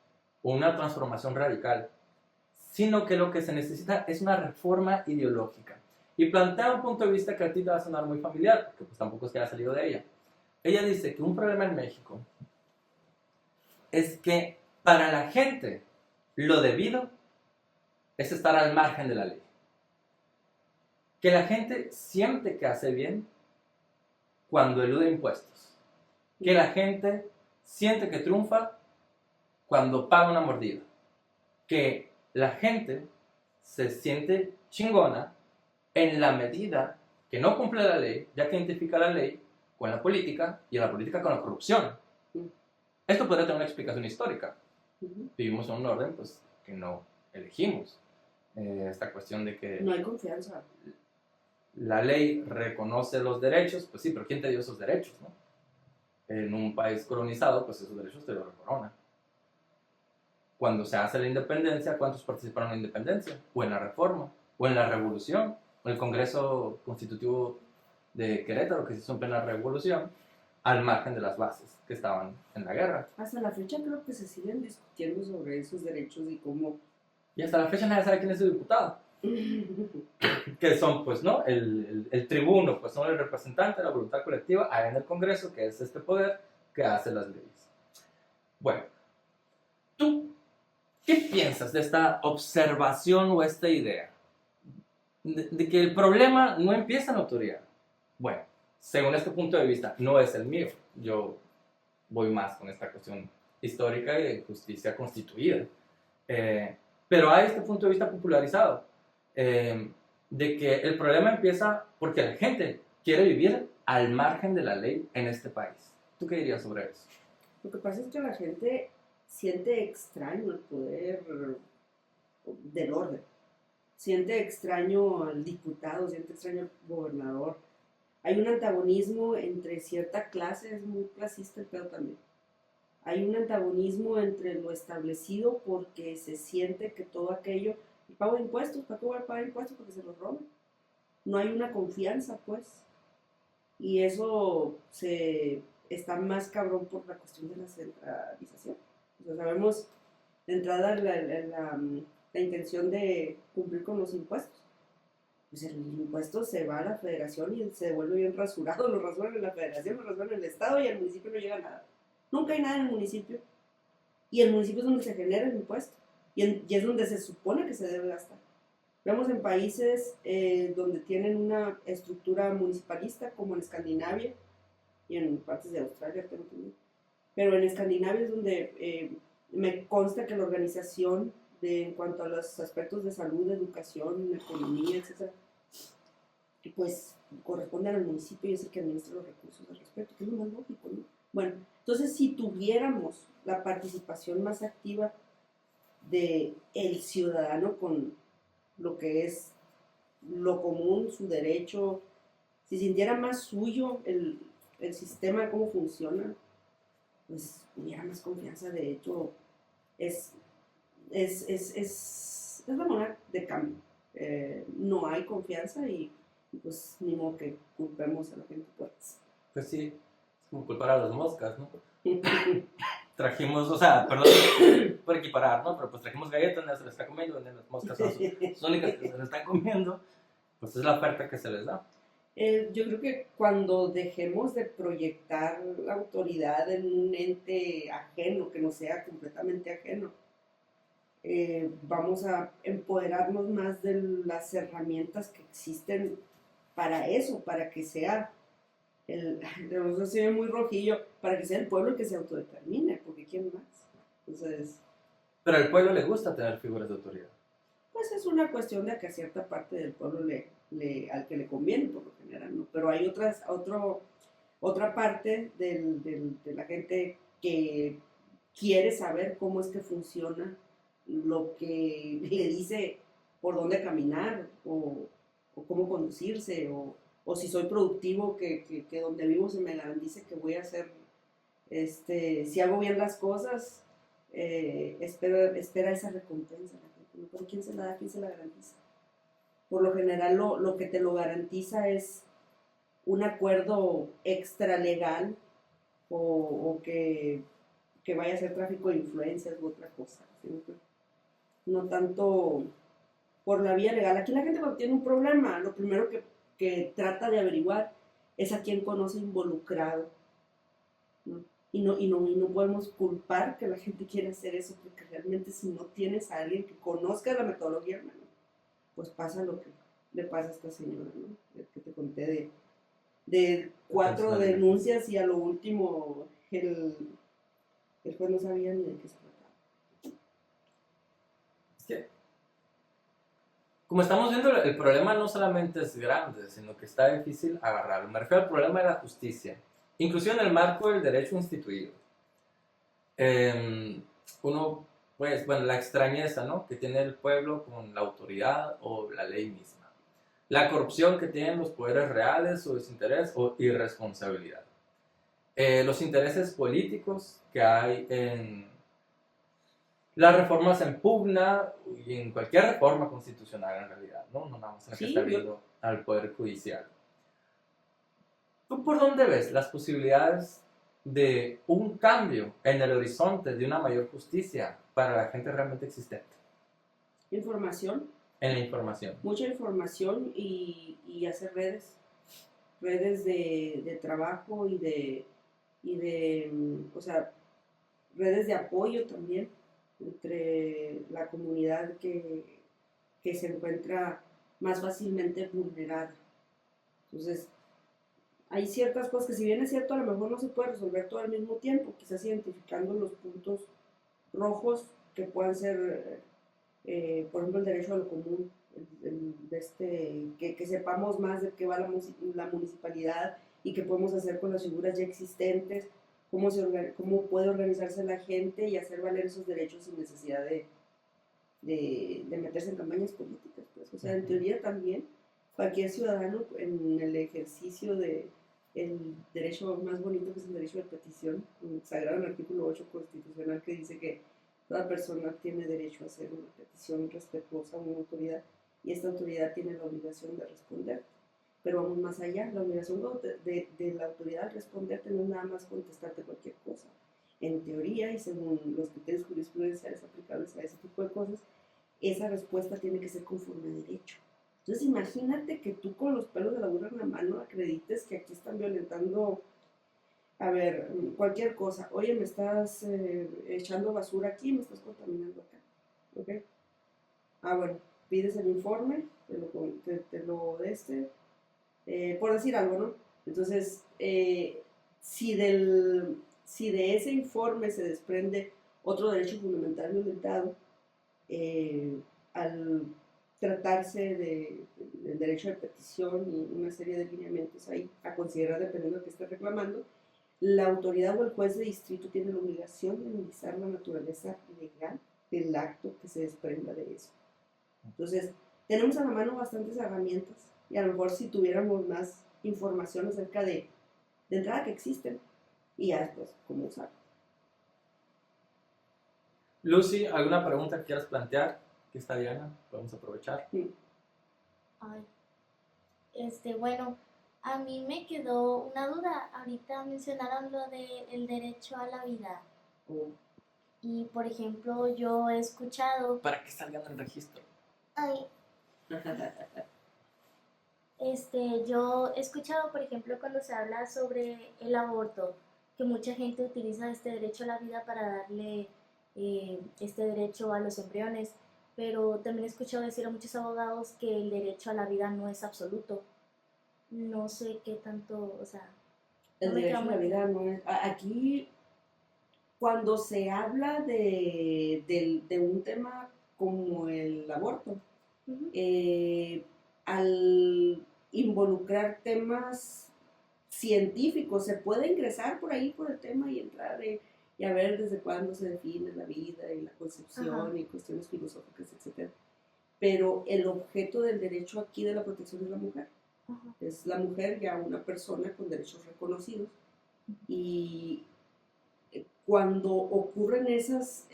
Speaker 1: o una transformación radical, sino que lo que se necesita es una reforma ideológica. Y plantea un punto de vista que a ti te va a sonar muy familiar, porque pues tampoco es que haya salido de ella. Ella dice que un problema en México es que para la gente lo debido es estar al margen de la ley. Que la gente siente que hace bien cuando elude impuestos. Que la gente siente que triunfa cuando paga una mordida. Que la gente se siente chingona en la medida que no cumple la ley, ya que identifica la ley con la política y la política con la corrupción. Esto podría tener una explicación histórica. Vivimos en un orden pues, que no elegimos. Esta cuestión de que
Speaker 2: no hay confianza.
Speaker 1: La ley reconoce los derechos, pues sí, pero ¿quién te dio esos derechos? ¿No? En un país colonizado, pues esos derechos te los recorona. Cuando se hace la independencia, ¿cuántos participaron en la independencia? O en la reforma, o en la revolución, o el Congreso Constitutivo de Querétaro, que se hizo en plena revolución, al margen de las bases que estaban en la guerra.
Speaker 2: Hasta la fecha creo que se siguen discutiendo sobre esos derechos y cómo...
Speaker 1: Y hasta la fecha nadie sabe quién es el diputado. Que son, pues, ¿no? El tribuno, pues, son el representante de la voluntad colectiva allá en el Congreso, que es este poder que hace las leyes. Bueno, ¿tú qué piensas de esta observación o esta idea? De que el problema no empieza en la autoridad. Bueno, según este punto de vista, no es el mío. Yo voy más con esta cuestión histórica y de justicia constituida. Pero hay este punto de vista popularizado. De que el problema empieza porque la gente quiere vivir al margen de la ley en este país. ¿Tú qué dirías sobre eso?
Speaker 2: Lo que pasa es que la gente siente extraño el poder del orden. Siente extraño al diputado, siente extraño al gobernador. Hay un antagonismo entre cierta clase, es muy clasista el pedo también. Hay un antagonismo entre lo establecido porque se siente que todo aquello... Y pago impuestos, ¿para qué voy a pagar impuestos? Porque se los roban. No hay una confianza, pues. Y eso está más cabrón por la cuestión de la centralización. O sea, sabemos de entrada la intención de cumplir con los impuestos. Pues el impuesto se va a la federación y se vuelve bien rasurado. Lo rasuran en la federación, lo rasuran en el estado y al municipio no llega nada. Nunca hay nada en el municipio. Y el municipio es donde se genera el impuesto. Y es donde se supone que se debe gastar. Vemos en países donde tienen una estructura municipalista, como en Escandinavia y en partes de Australia, tengo entendido. Pero en Escandinavia es donde me consta que la organización en cuanto a los aspectos de salud, educación, economía, etc., pues corresponde al municipio y es el que administra los recursos al respecto, que es lo más lógico, ¿no? Bueno, entonces si tuviéramos la participación más activa de el ciudadano con lo que es lo común, su derecho, si sintiera más suyo el sistema, cómo funciona, pues hubiera más confianza. De hecho, es la moneda de cambio. No hay confianza y pues ni modo que culpemos a la gente por eso.
Speaker 1: Pues sí, es como culpar a las moscas, ¿no? Trajimos, o sea, perdón por equiparar, ¿no? Pero pues trajimos galletas, nadie se las está comiendo, las moscas son sus únicas que se las están comiendo, pues es la oferta que se les da.
Speaker 2: Yo creo que cuando dejemos de proyectar la autoridad en un ente ajeno, que no sea completamente ajeno, vamos a empoderarnos más de las herramientas que existen para eso, para que sea no sé, muy rojillo, para que sea el pueblo el que se autodetermine, porque ¿quién más? Entonces,
Speaker 1: Pero al pueblo le gusta tener figuras de autoridad.
Speaker 2: pues es una cuestión de que a cierta parte del pueblo al que le conviene, por lo general, ¿no? Pero hay otra parte de la gente que quiere saber cómo es que funciona lo que le dice por dónde caminar o cómo conducirse o si soy productivo, que donde vivo se me garantice que voy a hacer, si hago bien las cosas, espera esa recompensa. ¿Pero quién se la da? ¿Quién se la garantiza? Por lo general lo que te lo garantiza es un acuerdo extralegal o que vaya a ser tráfico de influencias u otra cosa. ¿Sí? No tanto por la vía legal. Aquí la gente cuando tiene un problema, lo primero que trata de averiguar es a quién conoce involucrado. ¿No? Y no podemos culpar que la gente quiera hacer eso, porque realmente si no tienes a alguien que conozca la metodología, hermano, pues pasa lo que le pasa a esta señora, ¿no? El que te conté de 4 denuncias y a lo último el juez no sabía ni de qué se trataba.
Speaker 1: Es que, como estamos viendo, el problema no solamente es grande, sino que está difícil agarrarlo. Me refiero al problema de la justicia, inclusive en el marco del derecho instituido. Uno, pues, bueno, la extrañeza, ¿no?, que tiene el pueblo con la autoridad o la ley misma. La corrupción que tienen los poderes reales, o desinterés o irresponsabilidad. Los intereses políticos que hay en las reformas en pugna y en cualquier reforma constitucional en realidad, no nada más en la que está viendo al Poder Judicial. ¿Tú por dónde ves las posibilidades de un cambio en el horizonte de una mayor justicia para la gente realmente existente?
Speaker 2: Información.
Speaker 1: En la información.
Speaker 2: Mucha información y hacer redes de trabajo y o sea, redes de apoyo también entre la comunidad que se encuentra más fácilmente vulnerada. Entonces, hay ciertas cosas que si bien es cierto, a lo mejor no se puede resolver todo al mismo tiempo, quizás identificando los puntos rojos que puedan ser, por ejemplo, el derecho a lo común, que sepamos más de qué va la municipalidad y qué podemos hacer con las figuras ya existentes, cómo puede organizarse la gente y hacer valer esos derechos sin necesidad de meterse en campañas políticas. Pues. O sea, en teoría también cualquier ciudadano en el ejercicio de el derecho más bonito, que es el derecho de petición, sagrado en el artículo 8 constitucional, que dice que toda persona tiene derecho a hacer una petición respetuosa a una autoridad y esta autoridad tiene la obligación de responder. Pero vamos más allá, la obligación de la autoridad al responderte no es nada más contestarte cualquier cosa. En teoría y según los criterios jurisprudenciales aplicables a ese tipo de cosas, esa respuesta tiene que ser conforme a derecho. Entonces imagínate que tú con los pelos de la burra en la mano acredites que aquí están violentando, a ver, cualquier cosa. Oye, me estás echando basura aquí, me estás contaminando acá. ¿Ok? Ah, bueno, pides el informe, te lo por decir algo, ¿no? Entonces, si de ese informe se desprende otro derecho fundamental violentado, al tratarse del derecho de petición y una serie de lineamientos ahí a considerar dependiendo de qué esté reclamando, la autoridad o el juez de distrito tiene la obligación de analizar la naturaleza legal del acto que se desprenda de eso. Entonces, tenemos a la mano bastantes herramientas y a lo mejor si tuviéramos más información acerca de entrada que existen y ya después cómo usarlas.
Speaker 1: Lucy, ¿alguna pregunta que quieras plantear? Aquí está Diana, podemos aprovechar.
Speaker 2: Sí.
Speaker 3: Ay, bueno, a mí me quedó una duda. Ahorita mencionaron lo del derecho a la vida. Y, por ejemplo, yo he escuchado...
Speaker 1: Para que salgan en registro.
Speaker 3: Ay. Yo he escuchado, por ejemplo, cuando se habla sobre el aborto, que mucha gente utiliza este derecho a la vida para darle este derecho a los embriones, pero también he escuchado decir a muchos abogados que el derecho a la vida no es absoluto. No sé qué tanto, o sea, no
Speaker 2: El
Speaker 3: me queda
Speaker 2: derecho a la
Speaker 3: muy
Speaker 2: vida no es... Aquí, cuando se habla de un tema como el aborto,
Speaker 3: Ujú.
Speaker 2: Al involucrar temas científicos, se puede ingresar por ahí por el tema y entrar y a ver desde cuándo se define la vida y la concepción
Speaker 3: Ajá,
Speaker 2: y cuestiones filosóficas, etcétera. Pero el objeto del derecho aquí de la protección es la mujer.
Speaker 3: ajá.
Speaker 2: Es la mujer ya una persona con derechos reconocidos y cuando ocurren esos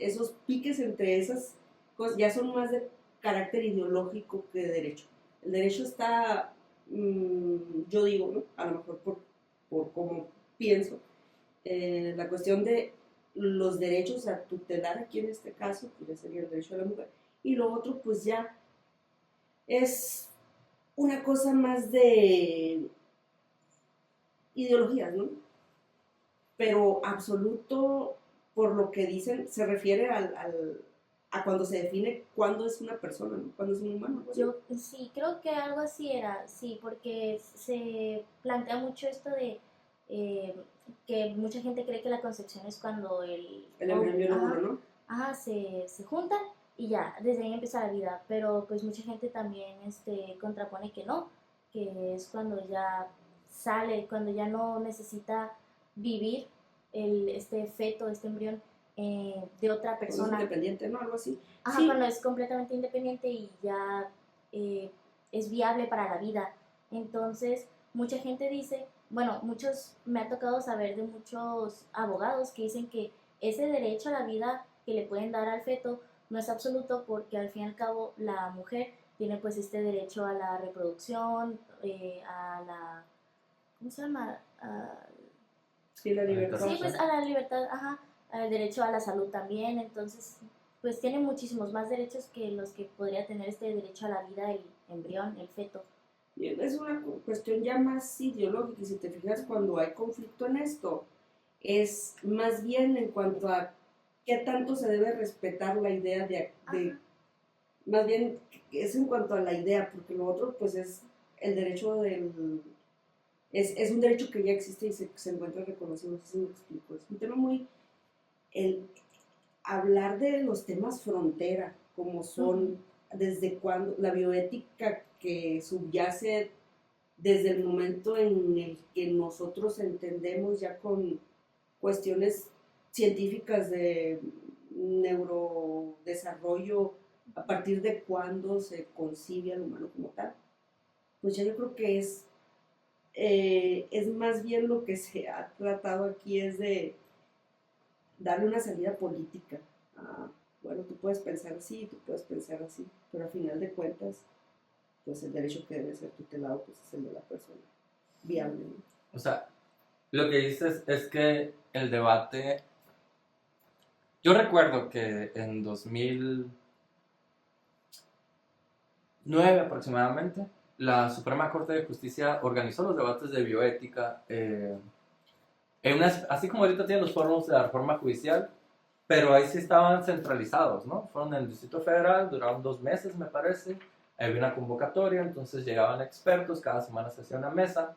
Speaker 2: piques entre esas cosas, ya son más de carácter ideológico que de derecho. El derecho está, yo digo, ¿no? A lo mejor por cómo pienso, la cuestión de los derechos a tutelar aquí en este caso, pues ya sería el derecho de la mujer, y lo otro pues ya es una cosa más de ideologías, ¿no? Pero absoluto, por lo que dicen, se refiere a cuando se define cuándo es una persona, ¿no? Cuándo es un humano. ¿No?
Speaker 3: Yo sí, creo que algo así era, sí, porque se plantea mucho esto de eh, que mucha gente cree que la concepción es cuando
Speaker 2: El embrión y el óvulo, ¿no?
Speaker 3: ajá, se juntan y ya, desde ahí empieza la vida, pero pues mucha gente también contrapone que no, que es cuando ya sale, cuando ya no necesita vivir este feto, este embrión de otra
Speaker 2: Cuando es
Speaker 3: persona.
Speaker 2: independiente, ¿no? Algo así.
Speaker 3: Ajá,
Speaker 2: Sí,
Speaker 3: cuando es completamente independiente y ya es viable para la vida. Entonces, mucha gente dice, bueno, me ha tocado saber de muchos abogados que dicen que ese derecho a la vida que le pueden dar al feto no es absoluto porque al fin y al cabo la mujer tiene pues este derecho a la reproducción, a la, ¿cómo se llama?
Speaker 2: sí, la libertad.
Speaker 3: Sí, pues a la libertad, ajá, al derecho a la salud también, entonces, pues tiene muchísimos más derechos que los que podría tener este derecho a la vida, el embrión, el feto.
Speaker 2: Es una cuestión ya más ideológica y si te fijas cuando hay conflicto en esto, es más bien en cuanto a qué tanto se debe respetar la idea más bien es en cuanto a la idea, porque lo otro pues es el derecho es un derecho que ya existe y se encuentra reconocido, no sé si me explico, es un tema muy, el hablar de los temas frontera, como son, desde cuando, la bioética que subyace desde el momento en el que nosotros entendemos ya con cuestiones científicas de neurodesarrollo, a partir de cuándo se concibe al humano como tal, pues ya yo creo que es más bien lo que se ha tratado aquí es de darle una salida política. Bueno, tú puedes pensar así, tú puedes pensar así, pero al final de cuentas, pues el derecho que debe ser tutelado pues es el de la persona viable, ¿no?
Speaker 1: O sea, lo que dices es que el debate... Yo recuerdo que en 2009 aproximadamente, la Suprema Corte de Justicia organizó los debates de bioética, así como ahorita tienen los foros de la reforma judicial, pero ahí sí estaban centralizados, ¿no? Fueron en el Distrito Federal, duraron 2 meses, me parece. Había una convocatoria, entonces llegaban expertos, cada semana se hacía una mesa,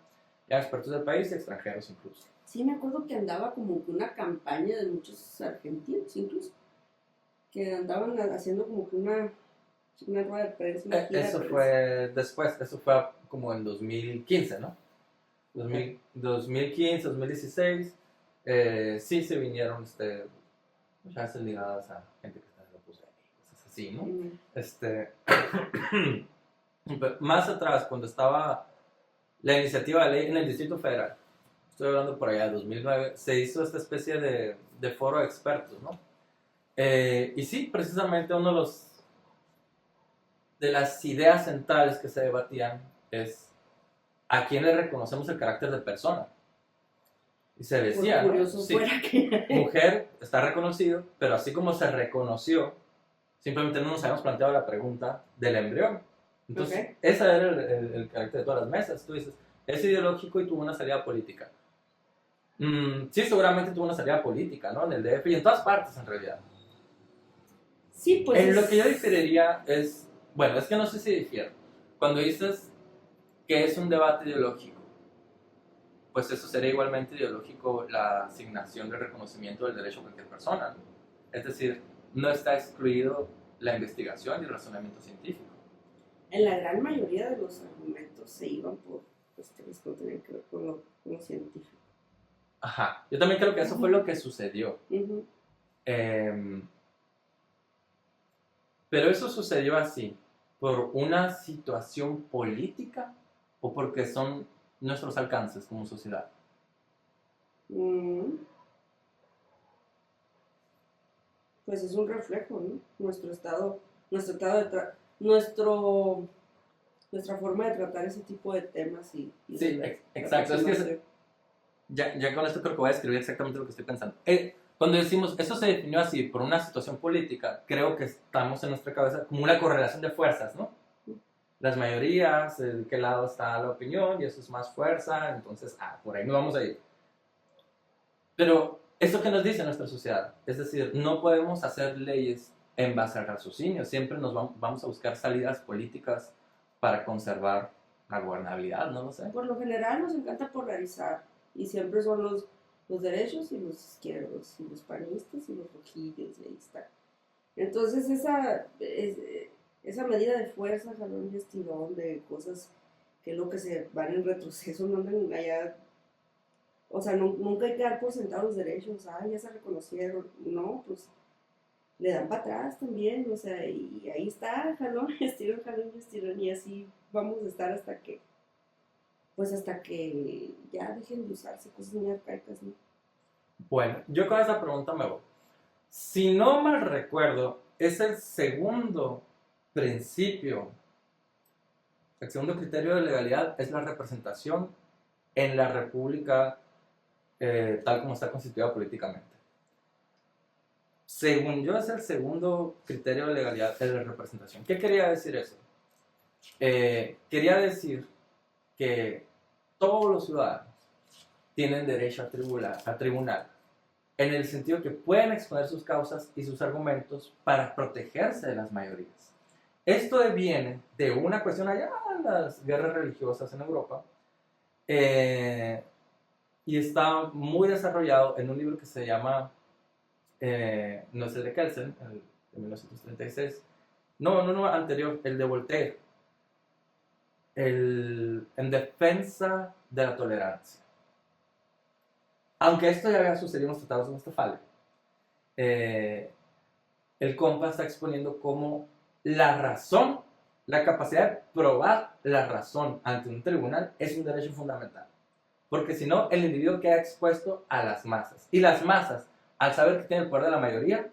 Speaker 1: ya expertos del país y extranjeros incluso.
Speaker 2: Sí, me acuerdo que andaba como que una campaña de muchos argentinos incluso, que andaban haciendo como que una rueda de prensa, una gira
Speaker 1: Eso
Speaker 2: de prensa.
Speaker 1: fue después, eso fue como en 2015, ¿no? 2015, 2016, sí se vinieron muchas veces ligadas a gente que está en la Opus Dei, cosas así, ¿no? Pero más atrás, cuando estaba la iniciativa de ley en el Distrito Federal, estoy hablando por allá de 2009, se hizo esta especie de foro de expertos, ¿no? Y sí, precisamente uno de las ideas centrales que se debatían es a quién le reconocemos el carácter de persona. Y se decía,
Speaker 2: por curioso
Speaker 1: ¿no? Sí,
Speaker 2: fuera que...
Speaker 1: mujer está reconocido, pero así como se reconoció, simplemente no nos habíamos planteado la pregunta del embrión. Entonces,
Speaker 2: Ok.
Speaker 1: ese era el carácter de todas las mesas. Tú dices, es ideológico y tuvo una salida política. Sí, seguramente tuvo una salida política, ¿no? En el DF y en todas partes, en realidad.
Speaker 2: Sí, pues
Speaker 1: En lo que yo diferiría es, bueno, es que no sé si difiero. Cuando dices que es un debate ideológico, pues eso sería igualmente ideológico la asignación del reconocimiento del derecho a cualquier persona, ¿no? Es decir, no está excluido la investigación y el razonamiento científico.
Speaker 2: en la gran mayoría de los argumentos se iban por cuestiones que no tenían que ver con lo científico.
Speaker 1: Ajá, yo también creo que eso fue lo que sucedió.
Speaker 2: Ujú.
Speaker 1: Em, pero eso sucedió así, por una situación política o porque son nuestros alcances como sociedad.
Speaker 2: Mm, Pues es un reflejo, ¿no? Nuestra forma de tratar ese tipo de temas y
Speaker 1: Sí,
Speaker 2: de
Speaker 1: exacto. Es que
Speaker 2: aproximación.
Speaker 1: ya con esto creo que voy a describir exactamente lo que estoy pensando. Cuando decimos, esto se definió así por una situación política, creo que estamos en nuestra cabeza como una correlación de fuerzas, ¿no? Las mayorías, de qué lado está la opinión, y eso es más fuerza, entonces, por ahí no vamos a ir. Pero, ¿esto qué nos dice nuestra sociedad? Es decir, no podemos hacer leyes en base al raciocinio, siempre nos vamos a buscar salidas políticas para conservar la gobernabilidad, no lo sé.
Speaker 2: Por lo general nos encanta polarizar y siempre son los derechos y los izquierdos y los panistas y los rojillos y ahí está. Entonces esa medida de fuerza, jalón y estirón de cosas que es lo que se van en retroceso, no andan allá. O sea, nunca hay que dar por sentado los derechos, ya se reconocieron. No, pues le dan para atrás también, o sea, y ahí está, jalón y estirón, y así vamos a estar hasta que ya dejen de usarse cosas muy arcaicas, ¿no?
Speaker 1: Bueno, yo con esa pregunta me voy. Si no mal recuerdo, es el segundo principio, el segundo criterio de legalidad es la representación en la república tal como está constituida políticamente. Según yo, es el segundo criterio de legalidad de la representación. ¿Qué quería decir eso? Quería decir que todos los ciudadanos tienen derecho a tribunal, en el sentido que pueden exponer sus causas y sus argumentos para protegerse de las mayorías. Esto viene de una cuestión allá en las guerras religiosas en Europa, y está muy desarrollado en un libro que se llama, no es el de Kelsen, el de 1936, no, anterior, el de Voltaire, en defensa de la tolerancia. Aunque esto ya había sucedido en los tratados de Westfalia, el compa está exponiendo cómo la razón, la capacidad de probar la razón ante un tribunal es un derecho fundamental. Porque si no, el individuo queda expuesto a las masas. Y las masas, al saber que tienen el poder de la mayoría,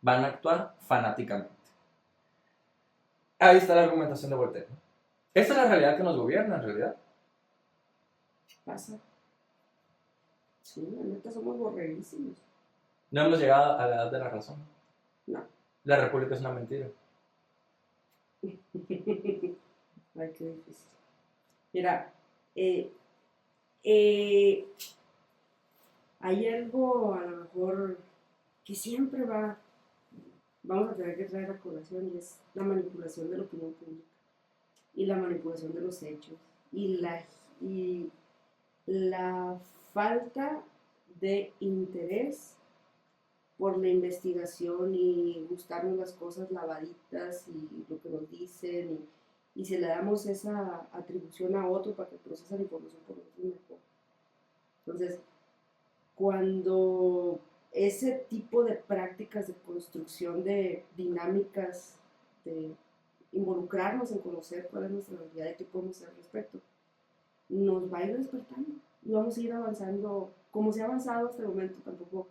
Speaker 1: van a actuar fanáticamente. Ahí está la argumentación de Voltaire. Esta es la realidad que nos gobierna, en realidad.
Speaker 2: Pasa. Sí, la neta somos borreguísimos.
Speaker 1: No hemos llegado a la edad de la razón.
Speaker 2: No.
Speaker 1: La república es una mentira.
Speaker 2: Ay, qué difícil. Mira, hay algo a lo mejor que siempre vamos a tener que traer a colación, y es la manipulación de la opinión pública y la manipulación de los hechos y la falta de interés por la investigación y buscarnos las cosas lavaditas y lo que nos dicen, y si le damos esa atribución a otro para que procese la información por nosotros mejor. Entonces, cuando ese tipo de prácticas de construcción de dinámicas, de involucrarnos en conocer cuál es nuestra realidad y qué podemos hacer al respecto, nos va a ir despertando y vamos a ir avanzando como se ha avanzado hasta el momento. Tampoco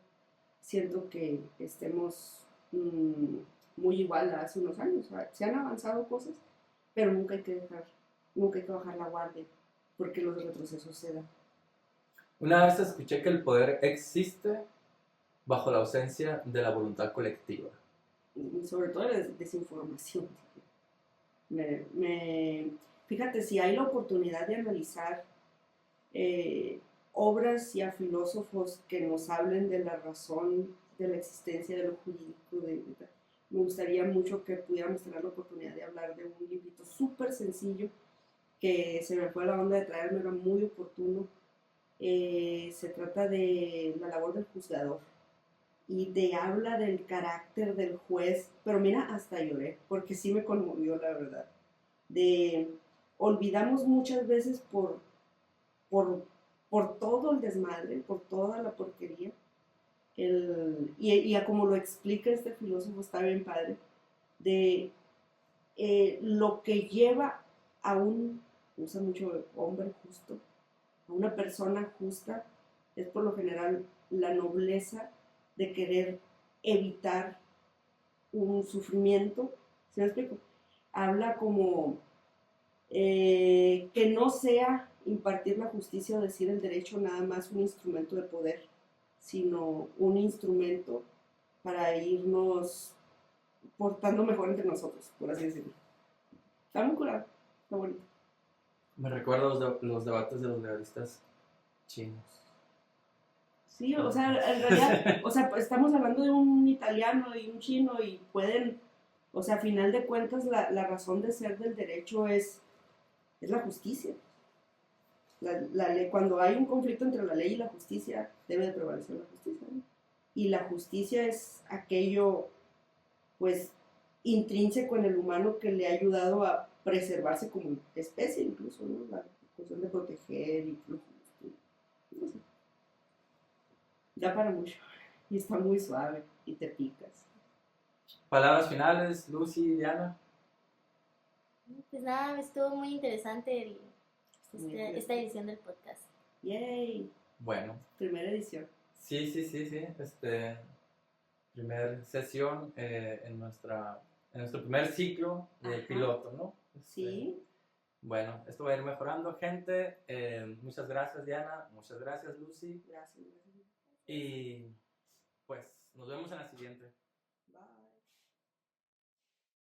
Speaker 2: siento que estemos muy igual a hace unos años. O sea, se han avanzado cosas, pero nunca hay que bajar la guardia, porque los retrocesos se dan.
Speaker 1: Una vez escuché que el poder existe bajo la ausencia de la voluntad colectiva.
Speaker 2: Y sobre todo la desinformación. Fíjate, si hay la oportunidad de analizar obras y a filósofos que nos hablen de la razón de la existencia de lo jurídico, me gustaría mucho que pudiéramos tener la oportunidad de hablar de un librito súper sencillo que se me fue la onda de traerme, era muy oportuno. Se trata de la labor del juzgador y te habla del carácter del juez, pero mira, hasta lloré, porque sí me conmovió la verdad. Olvidamos muchas veces por, por todo el desmadre, por toda la porquería, y a como lo explica este filósofo, está bien padre, de lo que lleva a usa mucho hombre justo, a una persona justa, es por lo general la nobleza de querer evitar un sufrimiento. ¿Se me explico? Habla como que no sea impartir la justicia o decir el derecho nada más un instrumento de poder, sino un instrumento para irnos portando mejor entre nosotros, por así decirlo. Está muy curado, está bonito.
Speaker 1: Me recuerdo los debates de los legalistas chinos.
Speaker 2: Sí, o sea, en realidad, o sea, estamos hablando de un italiano y un chino y pueden, o sea, a final de cuentas la razón de ser del derecho es la justicia. Cuando hay un conflicto entre la ley y la justicia, debe de prevalecer la justicia, ¿no? Y la justicia es aquello, pues, intrínseco en el humano que le ha ayudado a preservarse como especie, incluso, ¿no? La cuestión de proteger, incluso, no sé, da para mucho. Y está muy suave y te picas.
Speaker 1: Palabras finales, Lucy, Diana.
Speaker 3: Pues nada, estuvo muy interesante esta edición del podcast.
Speaker 2: ¡Yay!
Speaker 1: Bueno.
Speaker 2: Primera edición.
Speaker 1: Sí. Primer sesión en nuestro primer ciclo de piloto, ¿no?
Speaker 2: Sí.
Speaker 1: Bueno, esto va a ir mejorando, gente. Muchas gracias, Diana. Muchas gracias, Lucy.
Speaker 2: Gracias.
Speaker 1: Y pues nos vemos en la siguiente.